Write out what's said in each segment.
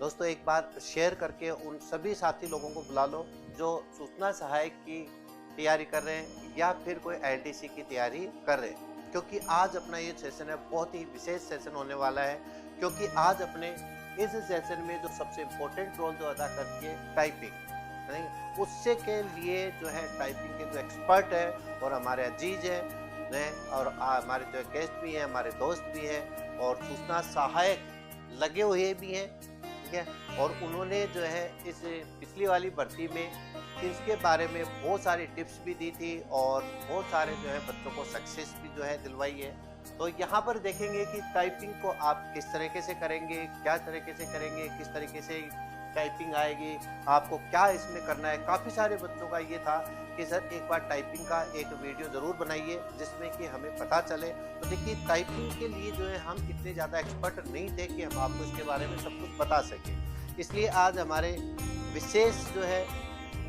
दोस्तों एक बार शेयर करके उन सभी साथी लोगों को बुला लो जो सूचना सहायक की तैयारी कर रहे हैं या फिर कोई एलडीसी की तैयारी कर रहे हैं, क्योंकि आज अपना ये सेशन है बहुत ही विशेष सेशन होने वाला है। क्योंकि आज अपने इस सेशन में जो सबसे इम्पोर्टेंट रोल जो अदा करती है टाइपिंग, नहीं उससे के लिए जो है टाइपिंग के जो एक्सपर्ट है और हमारे अजीज है और हमारे जो गेस्ट भी हैं, हमारे दोस्त भी हैं और सूचना सहायक लगे हुए भी हैं, ठीक है। और उन्होंने जो है इस पिछली वाली भर्ती में इसके बारे में बहुत सारी टिप्स भी दी थी और बहुत सारे जो है बच्चों को सक्सेस भी जो है दिलवाई है। तो यहाँ पर देखेंगे कि टाइपिंग को आप किस तरीके से करेंगे, क्या तरीके से करेंगे, किस तरीके से टाइपिंग आएगी, आपको क्या इसमें करना है। काफ़ी सारे बच्चों का ये था कि सर एक बार टाइपिंग का एक वीडियो ज़रूर बनाइए जिसमें कि हमें पता चले। तो देखिए टाइपिंग के लिए जो है हम इतने ज़्यादा एक्सपर्ट नहीं थे कि हम आपको इसके बारे में सब कुछ बता सकें। इसलिए आज हमारे विशेष जो है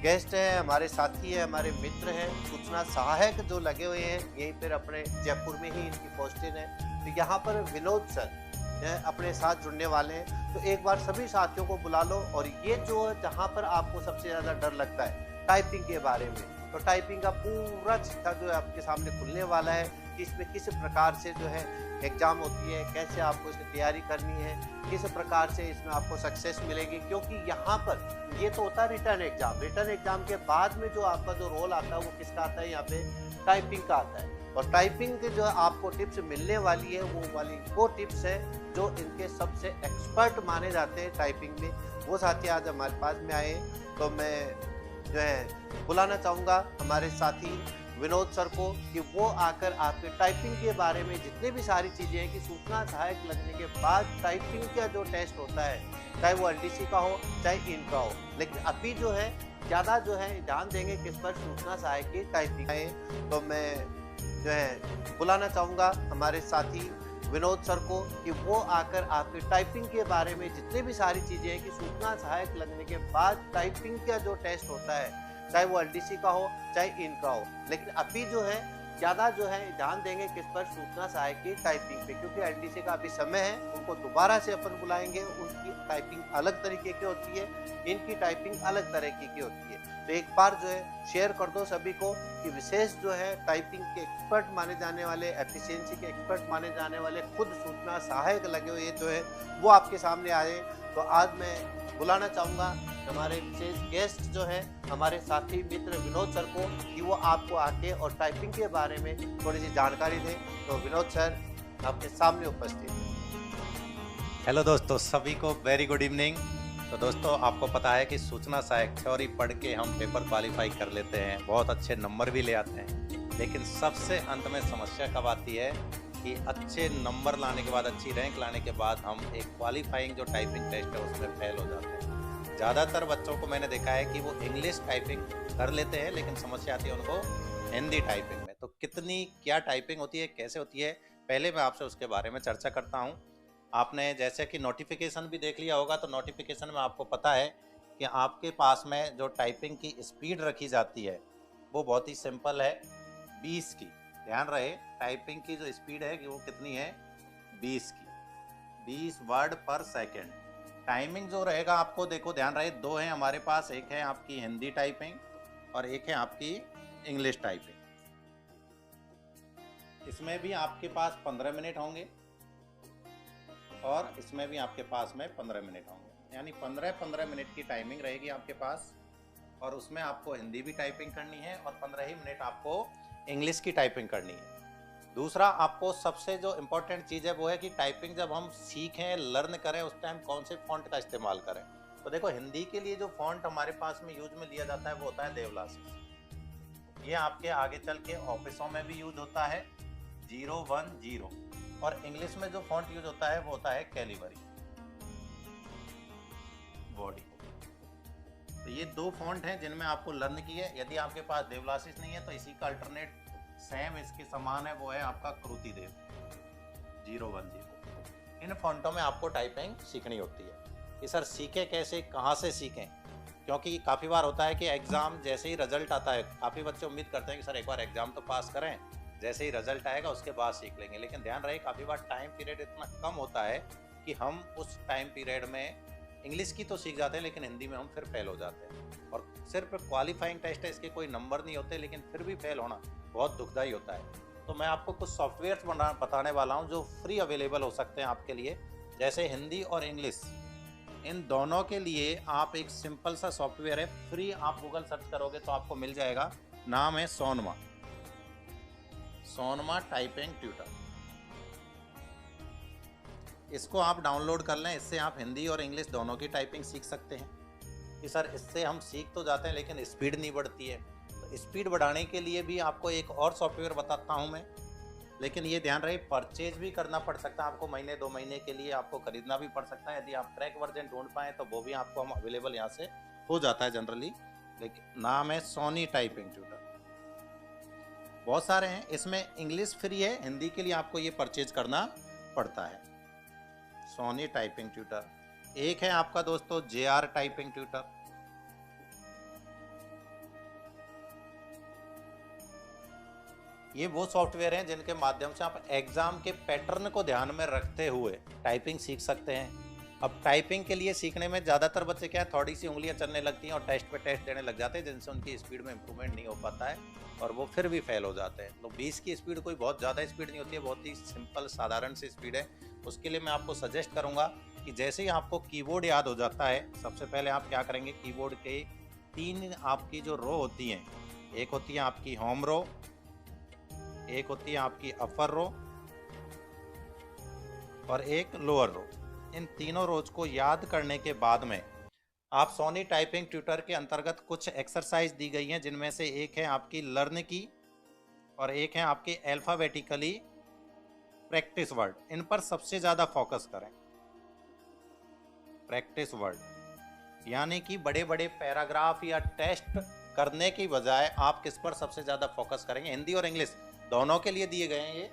गेस्ट है, हमारे साथी है, हमारे मित्र हैं, सूचना सहायक जो लगे हुए हैं यहीं पर अपने जयपुर में ही इनकी पोस्टिंग है। तो यहाँ पर विनोद सर अपने साथ जुड़ने वाले हैं। तो एक बार सभी साथियों को बुला लो और ये जो जहाँ पर आपको सबसे ज़्यादा डर लगता है टाइपिंग के बारे में, तो टाइपिंग का पूरा चिट्ठा जो है आपके सामने खुलने वाला है कि इसमें किस प्रकार से जो है एग्ज़ाम होती है, कैसे आपको इसकी तैयारी करनी है, किस प्रकार से इसमें आपको सक्सेस मिलेगी। क्योंकि यहाँ पर ये तो होता है रिटर्न एग्ज़ाम के बाद में जो आपका जो रोल आता है वो किसका आता है, यहाँ पे टाइपिंग का आता है। और टाइपिंग की जो आपको टिप्स मिलने वाली है वो टिप्स है जो इनके सबसे एक्सपर्ट माने जाते हैं टाइपिंग में। वो साथी आज हमारे पास में आए, तो मैं जो है बुलाना चाहूँगा हमारे साथी विनोद सर को कि वो आकर आपके टाइपिंग के बारे में जितने भी सारी चीज़ें हैं कि सूचना सहायक लगने के बाद टाइपिंग का जो टेस्ट होता है, चाहे वो एलडीसी का हो चाहे इनका हो, लेकिन अभी जो है ज़्यादा जो है ध्यान देंगे किस पर, सूचना सहायक की टाइपिंग है। तो मैं जो है बुलाना चाहूँगा हमारे साथी विनोद सर को कि वो आकर आपके टाइपिंग के बारे में जितने भी सारी चीज़ें हैं कि सूचना सहायक लगने के बाद टाइपिंग का जो टेस्ट होता है, चाहे वो एलडीसी का हो चाहे इनका हो, लेकिन अभी जो है ज़्यादा जो है ध्यान देंगे किस पर, सूचना सहायक की टाइपिंग पे। क्योंकि एलडीसी का अभी समय है, उनको दोबारा से अपन बुलाएंगे, उनकी टाइपिंग अलग तरीके की होती है, इनकी टाइपिंग अलग तरीके की होती है। तो एक बार जो है शेयर कर दो सभी को कि विशेष जो है टाइपिंग के एक्सपर्ट माने जाने वाले, एफिशिएंसी के एक्सपर्ट माने जाने वाले, खुद सूचना सहायक लगे हुए जो है वो आपके सामने आए। तो आज मैं बुलाना चाहूँगा हमारे विशेष गेस्ट जो है हमारे साथी मित्र विनोद सर को कि वो आपको आके और टाइपिंग के बारे में थोड़ी सी जानकारी दें। तो विनोद सर आपके सामने उपस्थित हैं। हेलो दोस्तों, सभी को वेरी गुड इवनिंग। तो दोस्तों आपको पता है कि सूचना सहायक थ्योरी पढ़ के हम पेपर क्वालिफाई कर लेते हैं, बहुत अच्छे नंबर भी ले आते हैं, लेकिन सबसे अंत में समस्या कब आती है कि अच्छे नंबर लाने के बाद, अच्छी रैंक लाने के बाद हम एक क्वालिफाइंग जो टाइपिंग टेस्ट है उसमें फेल हो जाते हैं। ज़्यादातर बच्चों को मैंने देखा है कि वो इंग्लिश टाइपिंग कर लेते हैं, लेकिन समस्या आती है उनको हिंदी टाइपिंग में। तो कितनी क्या टाइपिंग होती है, कैसे होती है, पहले मैं आपसे उसके बारे में चर्चा करता हूँ। आपने जैसे कि नोटिफिकेशन भी देख लिया होगा, तो नोटिफिकेशन में आपको पता है कि आपके पास में जो टाइपिंग की स्पीड रखी जाती है वो बहुत ही सिंपल है, 20 की। ध्यान रहे टाइपिंग की जो स्पीड है कि वो कितनी है, 20 की, 20 वर्ड पर सेकेंड। टाइमिंग जो रहेगा आपको देखो ध्यान रहे, दो हैं हमारे पास, एक है आपकी हिंदी टाइपिंग और एक है आपकी इंग्लिश टाइपिंग। इसमें भी आपके पास 15 मिनट होंगे और इसमें भी आपके पास में 15 मिनट होंगे, यानी 15-15 मिनट की टाइमिंग रहेगी आपके पास। और उसमें आपको हिंदी भी टाइपिंग करनी है और 15 ही मिनट आपको इंग्लिश की टाइपिंग करनी है। दूसरा आपको सबसे जो इम्पोर्टेंट चीज़ है वो है कि टाइपिंग जब हम सीखें, लर्न करें, उस टाइम कौन से फॉन्ट का इस्तेमाल करें। तो देखो हिंदी के लिए जो फॉन्ट हमारे पास में यूज में लिया जाता है वो होता है देवलासी। ये आपके आगे चल के ऑफिसों में भी यूज होता है, 010। और इंग्लिश में जो फॉन्ट यूज होता है वो होता है कैलिबरी बॉडी। तो ये दो फॉन्ट हैं जिनमें आपको लर्न की है। यदि आपके पास देवलासिस नहीं है तो इसी का अल्टरनेट सेम इसके समान है, वो है आपका कृति देव 010। इन फॉन्टों में आपको टाइपिंग सीखनी होती है कि सर सीखें कैसे, कहाँ से सीखें। क्योंकि काफ़ी बार होता है कि एग्ज़ाम जैसे ही रिजल्ट आता है, काफ़ी बच्चे उम्मीद करते हैं कि सर एक बार एग्ज़ाम तो पास करें, जैसे ही रिजल्ट आएगा उसके बाद सीख लेंगे। लेकिन ध्यान रहे काफ़ी बार टाइम पीरियड इतना कम होता है कि हम उस टाइम पीरियड में इंग्लिश की तो सीख जाते हैं लेकिन हिंदी में हम फिर फेल हो जाते हैं। और सिर्फ क्वालिफाइंग टेस्ट है, इसके कोई नंबर नहीं होते, लेकिन फिर भी फेल होना बहुत दुखदाई होता है। तो मैं आपको कुछ सॉफ्टवेयर बताने वाला हूँ जो फ्री अवेलेबल हो सकते हैं आपके लिए। जैसे हिंदी और इंग्लिश, इन दोनों के लिए आप एक सिंपल सा सॉफ्टवेयर है, फ्री, आप गूगल सर्च करोगे तो आपको मिल जाएगा। नाम है सोनमा, सोनमा टाइपिंग ट्यूटर। इसको आप डाउनलोड कर लें, इससे आप हिंदी और इंग्लिश दोनों की टाइपिंग सीख सकते हैं। कि सर इससे हम सीख तो जाते हैं लेकिन स्पीड नहीं बढ़ती है, तो स्पीड बढ़ाने के लिए भी आपको एक और सॉफ्टवेयर बताता हूं मैं। लेकिन ये ध्यान रहे, परचेज भी करना पड़ सकता है आपको, महीने 2 महीने के लिए आपको खरीदना भी पड़ सकता है। यदि आप क्रैक वर्जन ढूंढ पाएँ तो वो भी आपको हम अवेलेबल यहाँ से हो जाता है जनरली। लेकिन नाम है सोनी टाइपिंग ट्यूटर। बहुत सारे हैं, इसमें इंग्लिश फ्री है, हिंदी के लिए आपको ये परचेज करना पड़ता है। Sony typing tutor. एक है आपका दोस्तों JR टाइपिंग ट्यूटर। ये वो सॉफ्टवेयर हैं जिनके माध्यम से आप एग्जाम के पैटर्न को ध्यान में रखते हुए टाइपिंग सीख सकते हैं। अब टाइपिंग के लिए सीखने में ज़्यादातर बच्चे क्या है, थोड़ी सी उंगलियां चलने लगती हैं और टेस्ट पे टेस्ट देने लग जाते हैं, जिनसे उनकी स्पीड में इंप्रूवमेंट नहीं हो पाता है और वो फिर भी फेल हो जाते हैं। तो 20 की स्पीड कोई बहुत ज़्यादा स्पीड नहीं होती है, बहुत ही सिंपल साधारण सी स्पीड है। उसके लिए मैं आपको सजेस्ट करूँगा कि जैसे ही आपको कीबोर्ड याद हो जाता है, सबसे पहले आप क्या करेंगे, कीबोर्ड के 3 आपकी जो रो होती हैं, एक होती है आपकी होम रो, एक होती है आपकी अपर रो और एक लोअर रो। इन तीनों रोज को याद करने के बाद में आप सोनी टाइपिंग ट्यूटर के अंतर्गत कुछ एक्सरसाइज दी गई हैं, जिनमें से एक है आपकी लर्न की और एक है आपकी अल्फाबेटिकली प्रैक्टिस वर्ड। इन पर सबसे ज़्यादा फोकस करें। प्रैक्टिस वर्ड यानी कि बड़े बड़े पैराग्राफ या टेस्ट करने की बजाय आप किस पर सबसे ज़्यादा फोकस करेंगे। हिंदी और इंग्लिश दोनों के लिए दिए गए हैं ये।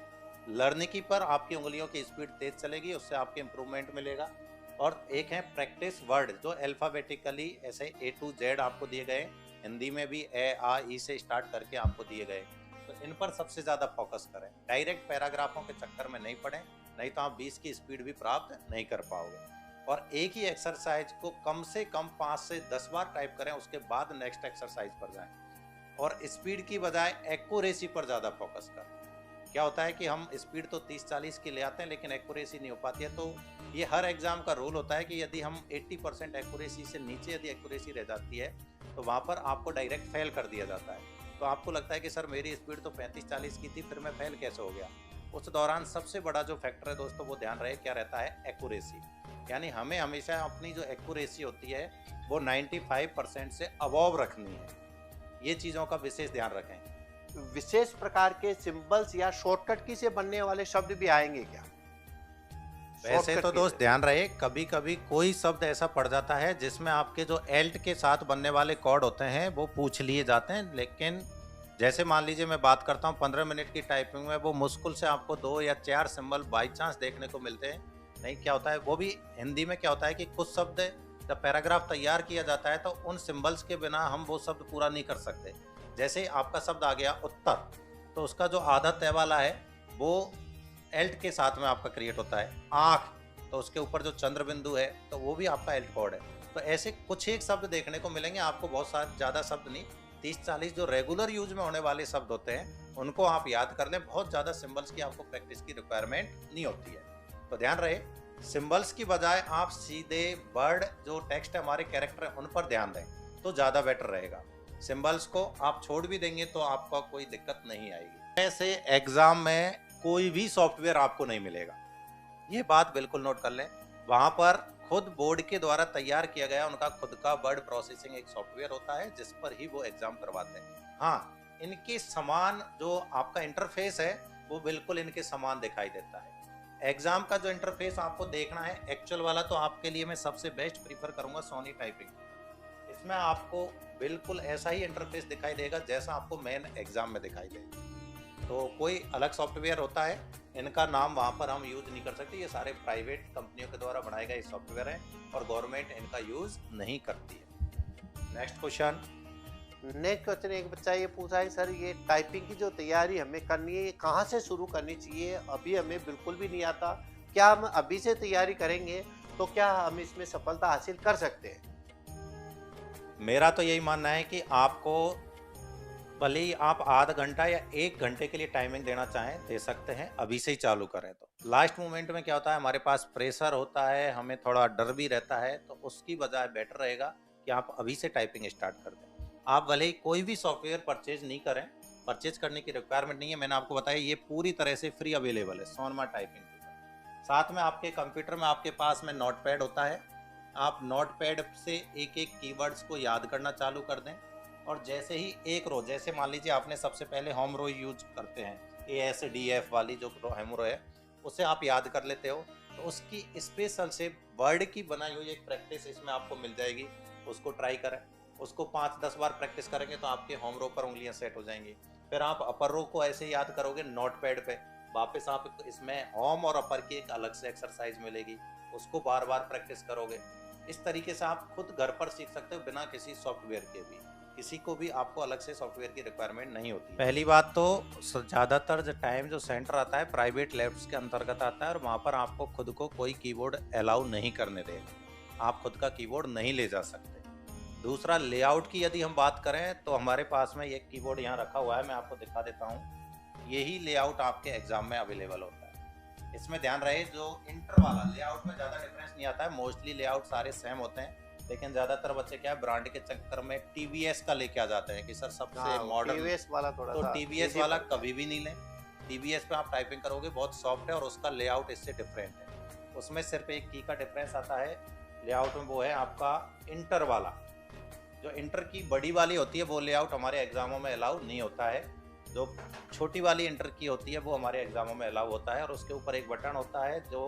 लर्न की पर आपकी उंगलियों की स्पीड तेज चलेगी, उससे आपके इंप्रूवमेंट मिलेगा। और एक है प्रैक्टिस वर्ड, जो अल्फाबेटिकली ऐसे A to Z आपको दिए गए, हिंदी में भी ए आ ई से स्टार्ट करके आपको दिए गए। तो इन पर सबसे ज़्यादा फोकस करें, डायरेक्ट पैराग्राफों के चक्कर में नहीं पड़ें, नहीं तो आप 20 की स्पीड भी प्राप्त नहीं कर पाओगे। और एक ही एक्सरसाइज को कम से कम 5 से 10 बार टाइप करें, उसके बाद नेक्स्ट एक्सरसाइज पर जाएं। और स्पीड की बजाय एक्यूरेसी पर ज़्यादा फोकस करें। क्या होता है कि हम स्पीड तो 30-40 की ले आते हैं लेकिन एक्यूरेसी नहीं हो पाती है। तो ये हर एग्जाम का रूल होता है कि यदि हम 80% एक्यूरेसी से नीचे यदि एक्यूरेसी रह जाती है तो वहाँ पर आपको डायरेक्ट फेल कर दिया जाता है। तो आपको लगता है कि सर मेरी स्पीड तो 35-40 की थी, फिर मैं फेल कैसे हो गया। उस दौरान सबसे बड़ा जो फैक्टर है दोस्तों, वो ध्यान रहे क्या रहता है, एक्यूरेसी। यानी हमें हमेशा अपनी जो एक्यूरेसी होती है वो 95% से अबव रखनी है। ये चीज़ों का विशेष ध्यान रखें। विशेष प्रकार के सिंबल्स या शॉर्टकट की से बनने वाले शब्द भी आएंगे क्या? वैसे तो दोस्त ध्यान रहे, कभी कभी कोई शब्द ऐसा पड़ जाता है जिसमें आपके जो एल्ट के साथ बनने वाले कॉर्ड होते हैं वो पूछ लिए जाते हैं। लेकिन जैसे मान लीजिए मैं बात करता हूँ 15 मिनट की टाइपिंग में, वो मुश्किल से आपको 2 या 4 सिंबल बाई चांस देखने को मिलते हैं। नहीं क्या होता है, वो भी हिंदी में क्या होता है कि कुछ शब्द जब पैराग्राफ तैयार किया जाता है तो उन सिंबल्स के बिना हम वो शब्द पूरा नहीं कर सकते। जैसे आपका शब्द आ गया उत्तर, तो उसका जो आधा तय वाला है वो एल्ट के साथ में आपका क्रिएट होता है। आँख, तो उसके ऊपर जो चंद्र बिंदु है तो वो भी आपका एल्ट कोड है। तो ऐसे कुछ एक शब्द देखने को मिलेंगे आपको, बहुत सारे ज़्यादा शब्द नहीं, 30-40 जो रेगुलर यूज में होने वाले शब्द होते हैं उनको आप याद कर लें। बहुत ज़्यादा सिंबल्स की आपको प्रैक्टिस की रिक्वायरमेंट नहीं होती है। तो ध्यान रहे, सिंबल्स की बजाय आप सीधे वर्ड जो टेक्स्ट है, हमारे कैरेक्टर है, उन पर ध्यान दें तो ज़्यादा बेटर रहेगा। सिंबल्स को आप छोड़ भी देंगे तो आपका कोई दिक्कत नहीं आएगी। ऐसे एग्जाम में कोई भी सॉफ्टवेयर आपको नहीं मिलेगा, ये बात बिल्कुल नोट कर लें। वहाँ पर खुद बोर्ड के द्वारा तैयार किया गया उनका खुद का वर्ड प्रोसेसिंग एक सॉफ्टवेयर होता है जिस पर ही वो एग्जाम करवाते हैं। हाँ, इनके समान जो आपका इंटरफेस है वो बिल्कुल इनके समान दिखाई देता है। एग्जाम का जो इंटरफेस आपको देखना है एक्चुअल वाला, तो आपके लिए मैं सबसे बेस्ट प्रीफर करूंगा सोनी टाइपिंग। इसमें आपको बिल्कुल ऐसा ही इंटरफेस दिखाई देगा जैसा आपको मेन एग्जाम में दिखाई देगा। तो कोई अलग सॉफ्टवेयर होता है, इनका नाम वहाँ पर हम यूज नहीं कर सकते। ये सारे प्राइवेट कंपनियों के द्वारा बनाए गए सॉफ्टवेयर हैं और गवर्नमेंट इनका यूज नहीं करती है। Next question. नेक्स्ट क्वेश्चन एक बच्चा ये पूछा है, सर ये टाइपिंग की जो तैयारी हमें करनी है, ये कहाँ से शुरू करनी चाहिए? अभी हमें बिल्कुल भी नहीं आता, क्या हम अभी से तैयारी करेंगे तो क्या हम इसमें सफलता हासिल कर सकते हैं? मेरा तो यही मानना है कि आपको भले ही आप आधा घंटा या 1 घंटे के लिए टाइमिंग देना चाहें, दे सकते हैं, अभी से ही चालू करें तो। लास्ट मोमेंट में क्या होता है, हमारे पास प्रेशर होता है, हमें थोड़ा डर भी रहता है, तो उसकी बजाय बेटर रहेगा कि आप अभी से टाइपिंग स्टार्ट कर दें। आप भले ही कोई भी सॉफ्टवेयर परचेज नहीं करें, परचेज करने की रिक्वायरमेंट नहीं है, मैंने आपको बताया ये पूरी तरह से फ्री अवेलेबल है, सोनमा टाइपिंग टूल। साथ में आपके कंप्यूटर में आपके पास में नोटपैड होता है, आप नोटपैड से एक-एक कीवर्ड्स को याद करना चालू कर दें और जैसे ही एक रो, जैसे मान लीजिए आपने सबसे पहले होम रो यूज करते हैं, ASDF वाली जो होम रो है, उसे आप याद कर लेते हो, तो उसकी स्पेशल से वर्ड की बनाई हुई एक प्रैक्टिस इसमें आपको मिल जाएगी, उसको ट्राई करें। उसको 5-10 बार प्रैक्टिस करेंगे तो आपके होम रो पर उंगलियां सेट हो जाएंगी। फिर आप अपर रो को ऐसे याद करोगे नोटपैड पे, वापस आप इसमें होम और अपर की एक अलग से एक्सरसाइज मिलेगी, उसको बार बार प्रैक्टिस करोगे। इस तरीके से आप खुद घर पर सीख सकते हो बिना किसी सॉफ्टवेयर के भी। किसी को भी आपको अलग से सॉफ्टवेयर की रिक्वायरमेंट नहीं होती। पहली बात तो ज़्यादातर जो टाइम जो सेंटर आता है प्राइवेट लैब्स के अंतर्गत आता है और वहाँ पर आपको खुद को कोई कीबोर्ड अलाउ नहीं करने देगा, आप खुद का कीबोर्ड नहीं ले जा सकते। दूसरा, लेआउट की यदि हम बात करें तो हमारे पास में एक कीबोर्ड यहाँ रखा हुआ है, मैं आपको दिखा देता हूँ। यही लेआउट आपके एग्जाम में अवेलेबल होता है। इसमें ध्यान रहे जो इंटर वाला लेआउट में ज़्यादा डिफरेंस नहीं आता है, मोस्टली लेआउट सारे सेम होते हैं, लेकिन ज़्यादातर बच्चे क्या है ब्रांड के चक्कर में TVS का लेके आ जाते हैं कि सर सबसे मॉडर्न। टीवीएस वाला थोड़ा तो सा TVS easy वाला पड़ता है। कभी भी नहीं लें। TVS पे आप टाइपिंग करोगे बहुत सॉफ्ट है और उसका लेआउट इससे डिफरेंट है। उसमें सिर्फ एक की का डिफरेंस आता है लेआउट में, वो है आपका इंटर वाला। जो इंटर की बड़ी वाली होती है वो लेआउट हमारे एग्जामों में अलाउ नहीं होता है। जो छोटी वाली इंटर की होती है वो हमारे एग्जामों में अलाउ होता है और उसके ऊपर एक बटन होता है जो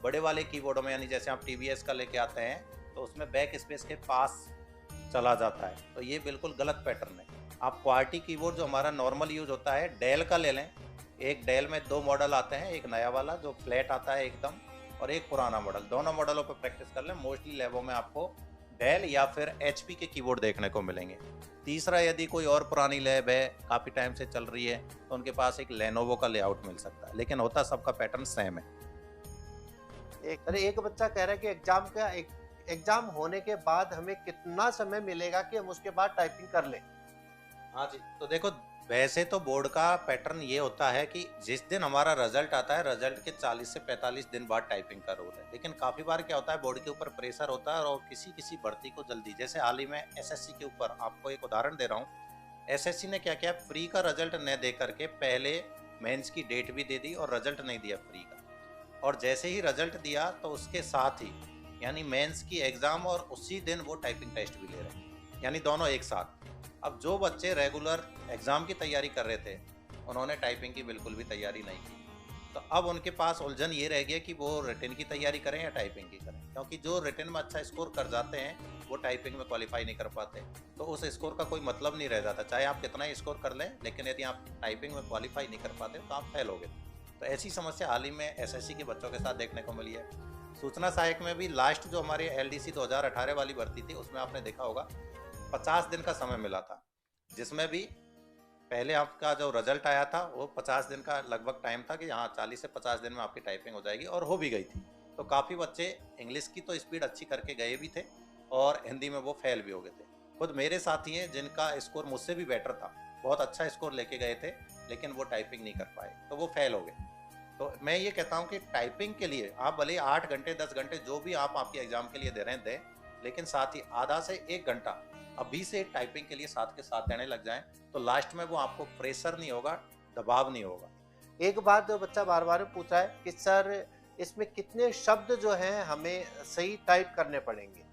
बड़े वाले कीबोर्डों में, यानी जैसे आप TVS का लेके आते हैं तो उसमें बैक स्पेस के पास चला जाता है, तो ये बिल्कुल गलत पैटर्न है। आप क्वार्टी कीबोर्ड जो हमारा नॉर्मल यूज होता है डेल का ले लें। एक डेल में 2 मॉडल आते हैं, एक नया वाला जो फ्लैट आता है एकदम, और एक पुराना मॉडल। दोनों मॉडलों पर प्रैक्टिस कर लें, मोस्टली लैबों में आपको डेल या फिर HP के कीबोर्ड देखने को मिलेंगे। तीसरा, यदि कोई और पुरानी लैब है काफ़ी टाइम से चल रही है तो उनके पास एक लेनोवो का लेआउट मिल सकता है, लेकिन होता सबका पैटर्न सेम है। एक बच्चा कह रहा है कि एग्जाम होने के बाद हमें कितना समय मिलेगा कि हम उसके बाद टाइपिंग कर लें? हाँ जी, तो देखो वैसे तो बोर्ड का पैटर्न ये होता है कि जिस दिन हमारा रिजल्ट आता है, रिजल्ट के 40 से 45 दिन बाद टाइपिंग का रूल है। लेकिन काफ़ी बार क्या होता है, बोर्ड के ऊपर प्रेशर होता है और किसी किसी भर्ती को जल्दी, जैसे हाल ही में SSC के ऊपर आपको एक उदाहरण दे रहा हूँ। SSC ने क्या किया, फ्री का रिजल्ट न दे करके पहले मेंस की डेट भी दे दी और रिजल्ट नहीं दिया फ्री का। और जैसे ही रिजल्ट दिया तो उसके साथ ही यानी मेंस की एग्ज़ाम और उसी दिन वो टाइपिंग टेस्ट भी ले रहे हैं, यानी दोनों एक साथ। अब जो बच्चे रेगुलर एग्ज़ाम की तैयारी कर रहे थे उन्होंने टाइपिंग की बिल्कुल भी तैयारी नहीं की, तो अब उनके पास उलझन ये रह गया कि वो रिटन की तैयारी करें या टाइपिंग की करें, क्योंकि जो रिटन में अच्छा स्कोर कर जाते हैं वो टाइपिंग में क्वालिफाई नहीं कर पाते, तो उस स्कोर का कोई मतलब नहीं रह जाता, चाहे आप कितना ही स्कोर कर लें, लेकिन यदि आप टाइपिंग में क्वालिफाई नहीं कर पाते तो आप फेल हो गए। तो ऐसी समस्या हाल ही में SSC के बच्चों के साथ देखने को मिली है। सूचना सहायक में भी लास्ट जो हमारे LDC 2018 वाली भर्ती थी उसमें आपने देखा होगा 50 दिन का समय मिला था, जिसमें भी पहले आपका जो रिजल्ट आया था वो 50 दिन का लगभग टाइम था कि हाँ 40 से 50 दिन में आपकी टाइपिंग हो जाएगी, और हो भी गई थी। तो काफ़ी बच्चे इंग्लिश की तो स्पीड अच्छी करके गए भी थे और हिंदी में वो फेल भी हो गए थे। खुद मेरे साथी हैं जिनका स्कोर मुझसे भी बेटर था, बहुत अच्छा स्कोर लेके गए थे, लेकिन वो टाइपिंग नहीं कर पाए तो वो फेल हो गए। तो मैं ये कहता हूँ कि टाइपिंग के लिए आप भले 8 घंटे 10 घंटे जो भी आप आपके एग्जाम के लिए दे रहे हैं दें, लेकिन साथ ही आधा से 1 घंटा अभी से टाइपिंग के लिए साथ के साथ देने लग जाएं, तो लास्ट में वो आपको प्रेशर नहीं होगा, दबाव नहीं होगा। एक बात जो बच्चा बार बार पूछ रहा है कि सर इसमें कितने शब्द जो हैं हमें सही टाइप करने पड़ेंगे?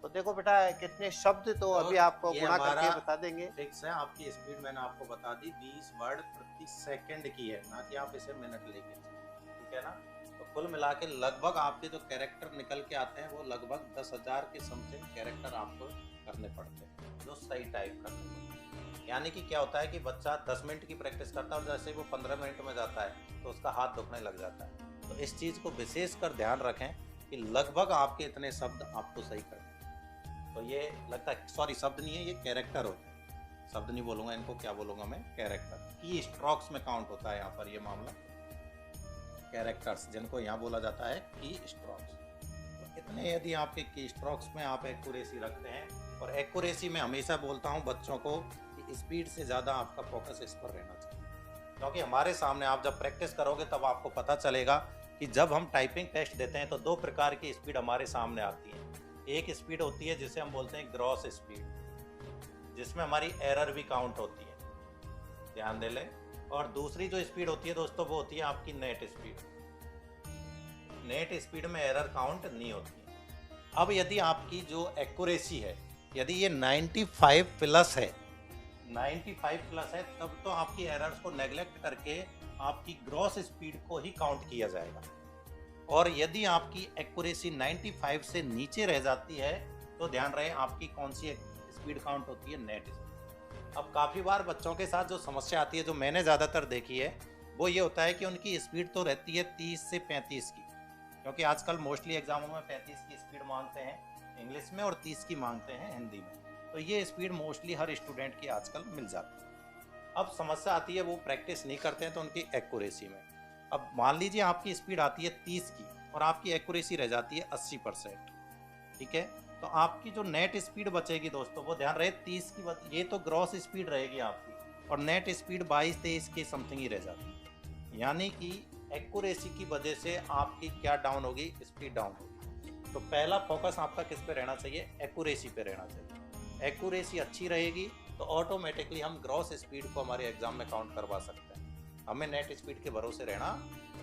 तो देखो बेटा, कितने शब्द तो अभी आपको ये गुणा करके हमारा बता देंगे। फिक्स है, आपकी स्पीड मैंने आपको बता दी 20 वर्ड प्रति सेकंड की है, ना कि आप इसे मिनट लेके चलें, ठीक है ना। तो कुल मिला के लगभग आपके जो कैरेक्टर निकल के आते हैं वो लगभग 10,000 के समथिंग कैरेक्टर आपको करने पड़ते हैं जो सही टाइप करने पड़ते हैं। यानी कि क्या होता है कि बच्चा 10 मिनट की प्रैक्टिस करता है और जैसे वो 15 मिनट में जाता है तो उसका हाथ दुखने लग जाता है। तो इस चीज़ को विशेष कर ध्यान रखें कि लगभग आपके इतने शब्द आपको सही करने। तो ये लगता है, सॉरी शब्द नहीं है, ये कैरेक्टर होता है, शब्द नहीं बोलूँगा, इनको क्या बोलूँगा मैं, कैरेक्टर। की स्ट्रोक्स में काउंट होता है यहाँ पर ये मामला, कैरेक्टर्स जिनको यहाँ बोला जाता है की स्ट्रोक्स। तो कितने यदि आपके की स्ट्रोक्स में आप एक्यूरेसी रखते हैं। और एक्यूरेसी में हमेशा बोलता हूँ बच्चों को कि स्पीड से ज़्यादा आपका फोकस इस पर रहना चाहिए, क्योंकि हमारे सामने आप जब प्रैक्टिस करोगे तब आपको पता चलेगा कि जब हम टाइपिंग टेस्ट देते हैं तो दो प्रकार की स्पीड हमारे सामने आती है। एक स्पीड होती है जिसे हम बोलते हैं ग्रॉस स्पीड, जिसमें हमारी एरर भी काउंट होती है, ध्यान दे लें। और दूसरी जो स्पीड होती है दोस्तों वो होती है आपकी नेट स्पीड। नेट स्पीड में एरर काउंट नहीं होती है। अब यदि आपकी जो एक्यूरेसी है यदि ये 95 प्लस है, 95 प्लस है, तब तो आपकी एरर्स को नेग्लेक्ट करके आपकी ग्रॉस स्पीड को ही काउंट किया जाएगा। और यदि आपकी एक्यूरेसी 95 से नीचे रह जाती है तो ध्यान रहे आपकी कौन सी स्पीड काउंट होती है, नेट स्पीड। अब काफ़ी बार बच्चों के साथ जो समस्या आती है, जो मैंने ज़्यादातर देखी है, वो ये होता है कि उनकी स्पीड तो रहती है 30 से 35 की, क्योंकि आजकल मोस्टली एग्जामों में 35 की स्पीड मांगते हैं इंग्लिश में और 30 की मांगते हैं हिंदी में, तो ये स्पीड मोस्टली हर स्टूडेंट की आजकल मिल जाती है। अब समस्या आती है वो प्रैक्टिस नहीं करते हैं तो उनकी एक्यूरेसी में। अब मान लीजिए आपकी स्पीड आती है 30 की और आपकी एक्यूरेसी रह जाती है 80%, ठीक है, तो आपकी जो नेट स्पीड बचेगी दोस्तों वो ध्यान रहे 30 की ये तो ग्रॉस स्पीड रहेगी आपकी, और नेट स्पीड 22-23 के समथिंग ही रह जाती है। यानी कि एक्यूरेसी की वजह से आपकी क्या डाउन होगी, स्पीड डाउन होगी। तो पहला फोकस आपका किस पे रहना चाहिए, एक्यूरेसी पे रहना चाहिए। एक्यूरेसी अच्छी रहेगी तो ऑटोमेटिकली हम ग्रॉस स्पीड को हमारे एग्जाम में काउंट करवा सकते हैं, हमें नेट स्पीड के भरोसे रहना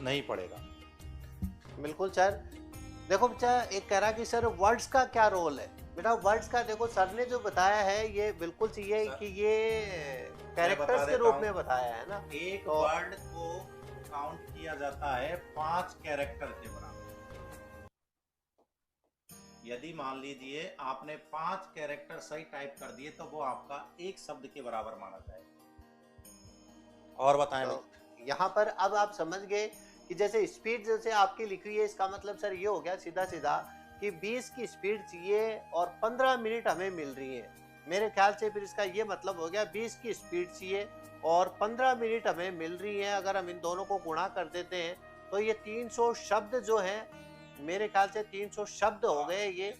नहीं पड़ेगा। बिल्कुल सर। देखो बच्चा एक कह रहा कि सर वर्ड्स का क्या रोल है। बेटा वर्ड्स का देखो सर ने जो बताया है ये बिल्कुल चाहिए कि ये कैरेक्टर्स के रूप में बताया है ना। एक वर्ड को काउंट किया जाता है 5 कैरेक्टर के बराबर। यदि मान लीजिए आपने 5 कैरेक्टर सही टाइप कर दिए तो वो आपका एक शब्द के बराबर माना जाएगा। और बताएं तो यहाँ पर अब आप समझ गए कि जैसे स्पीड जैसे आपकी लिखी हुई है, इसका मतलब सर ये हो गया सीधा सीधा कि 20 की स्पीड चाहिए और 15 मिनट हमें मिल रही है। मेरे ख्याल से फिर इसका ये मतलब हो गया 20 की स्पीड चाहिए और 15 मिनट हमें मिल रही है। अगर हम इन दोनों को गुणा कर देते हैं तो ये 300 शब्द जो है, मेरे ख्याल से 300 शब्द हो गए ये।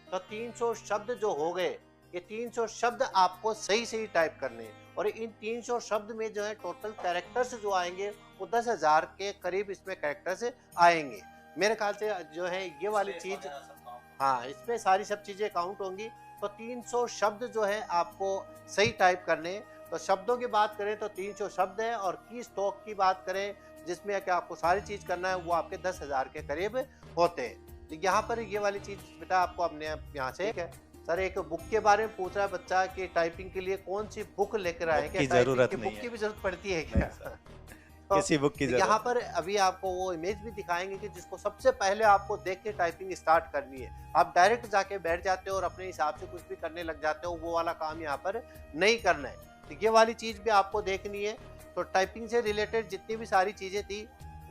तो 300 शब्द जो हो गए, ये 300 शब्द आपको सही सही टाइप करने हैं। और इन 300 शब्द में जो है टोटल कैरेक्टर्स जो आएंगे वो 10,000 के करीब इसमें कैरेक्टर्स आएंगे। मेरे ख्याल से जो है ये वाली चीज, हाँ इसमें सारी सब चीजें काउंट होंगी। तो 300 शब्द जो है आपको सही टाइप करने हैं। तो शब्दों की बात करें तो 300 शब्द है, और की स्टॉक की बात करें जिसमें कि आपको सारी चीज करना है वो आपके 10,000 के करीब होते हैं। तो यहाँ पर ये वाली चीज बेटा आपको अपने यहाँ से है। सर एक बुक के बारे में पूछ रहा है बच्चा कि टाइपिंग के लिए कौन सी बुक लेकर आए, क्या जरूरत बुक की भी जरूरत पड़ती है क्या? तो किसी बुक की जरूरत। यहाँ पर अभी आपको वो इमेज भी दिखाएंगे कि जिसको सबसे पहले आपको देख के टाइपिंग स्टार्ट करनी है। आप डायरेक्ट जाके बैठ जाते हो और अपने हिसाब से कुछ भी करने लग जाते हो, वो वाला काम यहाँ पर नहीं करना है। तो ये वाली चीज भी आपको देखनी है। तो टाइपिंग से रिलेटेड जितनी भी सारी चीजें थी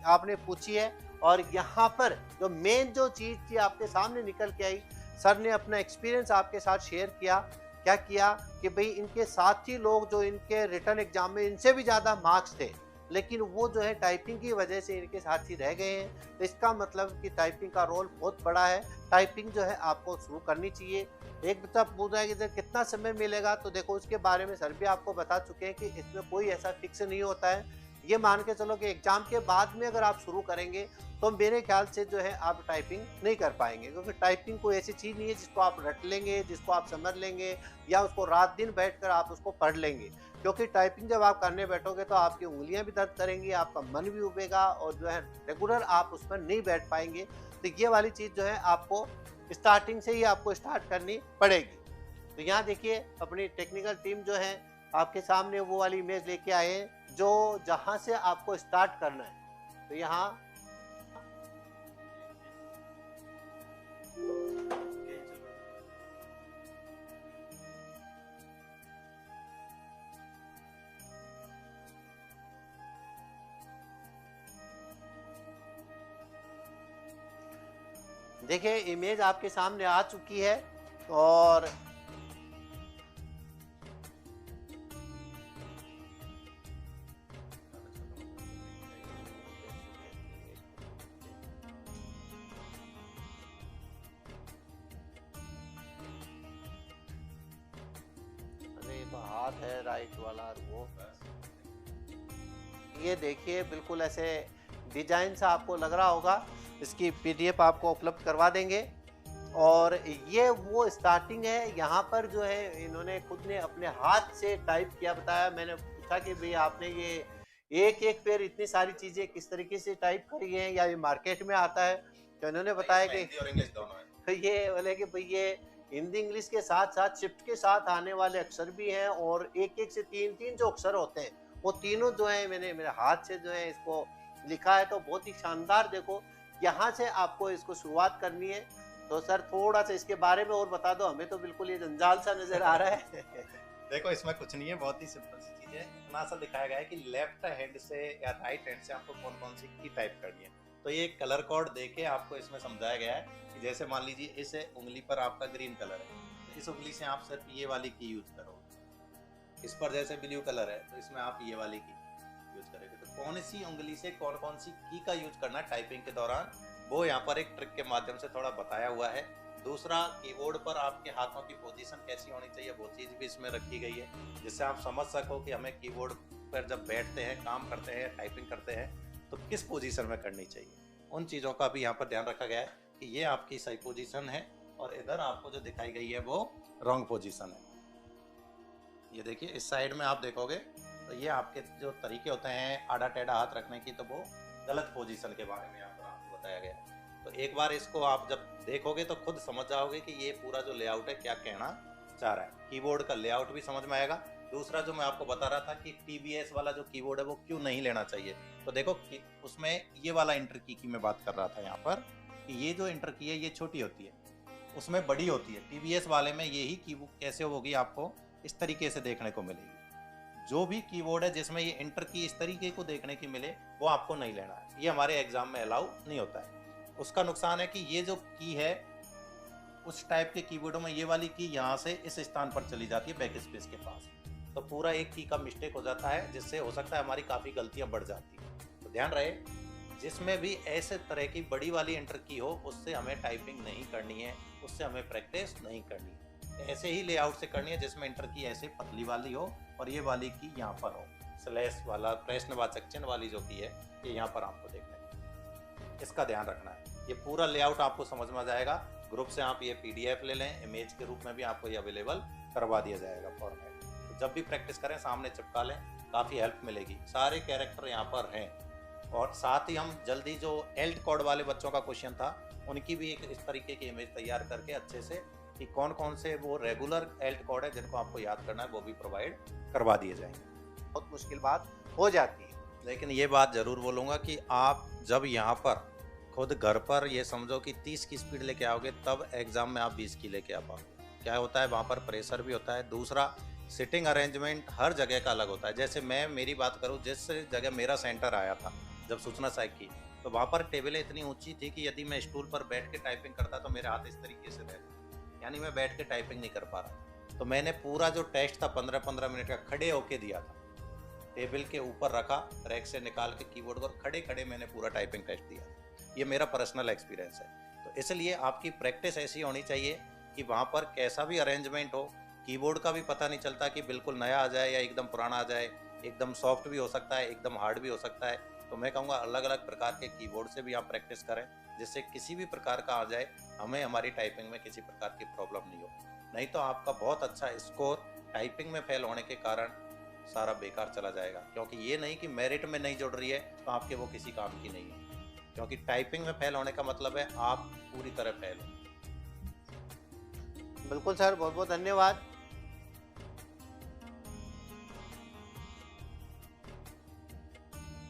आपने पूछी है, और यहाँ पर जो मेन जो चीज थी आपके सामने निकल के आई, सर ने अपना एक्सपीरियंस आपके साथ शेयर किया। क्या किया कि भाई इनके साथी लोग जो इनके रिटर्न एग्जाम में इनसे भी ज्यादा मार्क्स थे, लेकिन वो जो है टाइपिंग की वजह से इनके साथी रह गए हैं। तो इसका मतलब कि टाइपिंग का रोल बहुत बड़ा है। टाइपिंग जो है आपको शुरू करनी चाहिए। एक बच्चा पूछ रहा है कि कितना समय मिलेगा, तो देखो उसके बारे में सर भी आपको बता चुके हैं कि इसमें कोई ऐसा फिक्स नहीं होता है। ये मान के चलो कि एग्जाम के बाद में अगर आप शुरू करेंगे तो मेरे ख्याल से जो है आप टाइपिंग नहीं कर पाएंगे, क्योंकि टाइपिंग कोई ऐसी चीज़ नहीं है जिसको आप रट लेंगे, जिसको आप समझ लेंगे या उसको रात दिन बैठकर आप उसको पढ़ लेंगे। क्योंकि टाइपिंग जब आप करने बैठोगे तो आपकी उंगलियां भी दर्द करेंगी, आपका मन भी उबेगा और जो है रेगुलर आप उस पर नहीं बैठ पाएंगे। तो ये वाली चीज़ जो है आपको स्टार्टिंग से ही आपको स्टार्ट करनी पड़ेगी। तो यहाँ देखिए अपनी टेक्निकल टीम जो है आपके सामने वो वाली इमेज लेके आए हैं जो जहाँ से आपको स्टार्ट करना है। तो यहाँ देखिए इमेज आपके सामने आ चुकी है। और हाथ है राइट वाला और वो ये देखिए बिल्कुल ऐसे डिजाइन सा आपको लग रहा होगा। इसकी पीडीएफ आपको उपलब्ध करवा देंगे। और ये वो स्टार्टिंग है, यहाँ पर जो है इन्होंने खुद ने अपने हाथ से टाइप किया बताया। मैंने पूछा कि भाई आपने ये एक एक पेर इतनी सारी चीजें किस तरीके से टाइप करी हैं या ये मार्केट में आता है, तो इन्होंने बताया कि हिंदी और इंग्लिश दोनों है। ये बोले कि भाई ये हिंदी इंग्लिश के साथ साथ शिफ्ट के साथ आने वाले अक्षर भी हैं और एक एक से तीन तीन जो अक्षर होते हैं वो तीनों जो है मैंने मेरे हाथ से जो है इसको लिखा है। तो बहुत ही शानदार, देखो यहाँ से आपको इसको शुरुआत करनी है। तो सर थोड़ा सा इसके बारे में और बता दो, हमें तो बिल्कुल ये जंजाल सा नजर आ रहा है। देखो इसमें कुछ नहीं है, बहुत ही सिंपल सी चीज है। इतना सा दिखाया गया है कि लेफ्ट हैंड से या राइट हैंड से आपको कौन कौन सी की टाइप करनी है। तो ये कलर कोड देके आपको इसमें समझाया गया है कि जैसे मान लीजिए इस उंगली पर आपका ग्रीन कलर है, तो इस उंगली से आप सिर्फ ये वाली की यूज करोगे। इस पर जैसे ब्लू कलर है तो इसमें आप ये वाली की यूज करेंगे। तो कौन सी उंगली से कौन कौन सी की का यूज करना है टाइपिंग के दौरान, वो यहाँ पर एक ट्रिक के माध्यम से थोड़ा बताया हुआ है। दूसरा, कीबोर्ड पर आपके हाथों की पोजीशन कैसी होनी चाहिए वो चीज़ भी इसमें रखी गई है, जिससे आप समझ सको कि हमें कीबोर्ड पर जब बैठते हैं, काम करते हैं, टाइपिंग करते हैं तो किस पोजीशन में करनी चाहिए। उन चीज़ों का भी यहाँ पर ध्यान रखा गया है कि ये आपकी सही पोजीशन है और इधर आपको जो दिखाई गई है वो रॉन्ग पोजीशन है। ये देखिए इस साइड में आप देखोगे तो ये आपके जो तरीके होते हैं आड़ा टेढ़ा हाथ रखने की, तो वो गलत पोजीशन के बारे में यहाँ पर आपको बताया गया है। तो एक बार इसको आप जब देखोगे तो खुद समझ जाओगे कि ये पूरा जो लेआउट है क्या कहना चाह रहा है। कीबोर्ड का लेआउट भी समझ में आएगा। दूसरा जो मैं आपको बता रहा था कि टीबीएस वाला जो कीबोर्ड है वो क्यों नहीं लेना चाहिए, तो देखो कि उसमें ये वाला इंटर की मैं बात कर रहा था यहाँ पर कि ये जो इंटर की है ये छोटी होती है, उसमें बड़ी होती है। टीबीएस वाले में यही कीबोर्ड कैसे होगी आपको इस तरीके से देखने को मिलेगी। जो भी कीबोर्ड है जिसमें ये इंटर की इस तरीके को देखने की मिले वो आपको नहीं लेना है, ये हमारे एग्जाम में अलाउ नहीं होता है। उसका नुकसान है कि ये जो की है उस टाइप के कीबोर्डों में ये वाली की यहाँ से इस स्थान पर चली जाती है बैक स्पेस के पास, तो पूरा एक की का मिस्टेक हो जाता है, जिससे हो सकता है हमारी काफ़ी गलतियाँ बढ़ जाती हैं। तो ध्यान रहे जिसमें भी ऐसे तरह की बड़ी वाली एंटर की हो उससे हमें टाइपिंग नहीं करनी है, उससे हमें प्रैक्टिस नहीं करनी है। ऐसे ही लेआउट से करनी है जिसमें एंटर की ऐसे पतली वाली हो और ये वाली की यहाँ पर हो, स्लैश वाला प्रश्नवाचक चिन्ह वाली जो की है ये यहाँ पर आपको देखना है। इसका ध्यान रखना है। ये पूरा लेआउट आपको समझ में आ जाएगा। ग्रुप से आप ये पीडीएफ ले लें, इमेज के रूप में भी आपको ये अवेलेबल करवा दिया जाएगा फॉर्मेट। तो जब भी प्रैक्टिस करें सामने चिपका लें, काफ़ी हेल्प मिलेगी। सारे कैरेक्टर यहाँ पर हैं और साथ ही हम जल्दी जो एल्ट कोड वाले बच्चों का क्वेश्चन था उनकी भी एक इस तरीके की इमेज तैयार करके अच्छे से कि कौन कौन से वो रेगुलर एल्ट कोड है जिनको आपको याद करना है वो भी प्रोवाइड करवा दिए जाएंगे। बहुत मुश्किल बात हो जाती है, लेकिन ये बात ज़रूर बोलूँगा कि आप जब यहाँ पर खुद घर पर ये समझो कि 30 की स्पीड लेके आओगे तब एग्ज़ाम में आप 20 की लेके आ पाओगे। क्या होता है वहाँ पर प्रेशर भी होता है। दूसरा, सिटिंग अरेंजमेंट हर जगह का अलग होता है। जैसे मैं मेरी बात करूँ, जिस जगह मेरा सेंटर आया था जब सूचना सहायक की, तो वहाँ पर टेबलें इतनी ऊंची थी कि यदि मैं स्टूल पर बैठ के टाइपिंग करता तो मेरे हाथ इस तरीके से रहते, यानी मैं बैठ के टाइपिंग नहीं कर पा रहा। तो मैंने पूरा जो टेस्ट था 15-15 मिनट का खड़े होके दिया था, टेबल के ऊपर रखा, रैक से निकाल के कीबोर्ड पर खड़े खड़े मैंने पूरा टाइपिंग टेस्ट दिया था। ये मेरा पर्सनल एक्सपीरियंस है। तो इसलिए आपकी प्रैक्टिस ऐसी होनी चाहिए कि वहाँ पर कैसा भी अरेंजमेंट हो, कीबोर्ड का भी पता नहीं चलता कि बिल्कुल नया आ जाए या एकदम पुराना आ जाए, एकदम सॉफ्ट भी हो सकता है, एकदम हार्ड भी हो सकता है। तो मैं कहूँगा अलग अलग प्रकार के कीबोर्ड से भी आप प्रैक्टिस करें, जिससे किसी भी प्रकार का आ जाए हमें हमारी टाइपिंग में किसी प्रकार की प्रॉब्लम नहीं हो। नहीं तो आपका बहुत अच्छा स्कोर टाइपिंग में फेल होने के कारण सारा बेकार चला जाएगा। क्योंकि ये नहीं कि मेरिट में नहीं जुड़ रही है तो आपके वो किसी काम की नहीं है, क्योंकि टाइपिंग में फेल होने का मतलब है आप पूरी तरह फेल हो। बिल्कुल सर, बहुत बहुत धन्यवाद।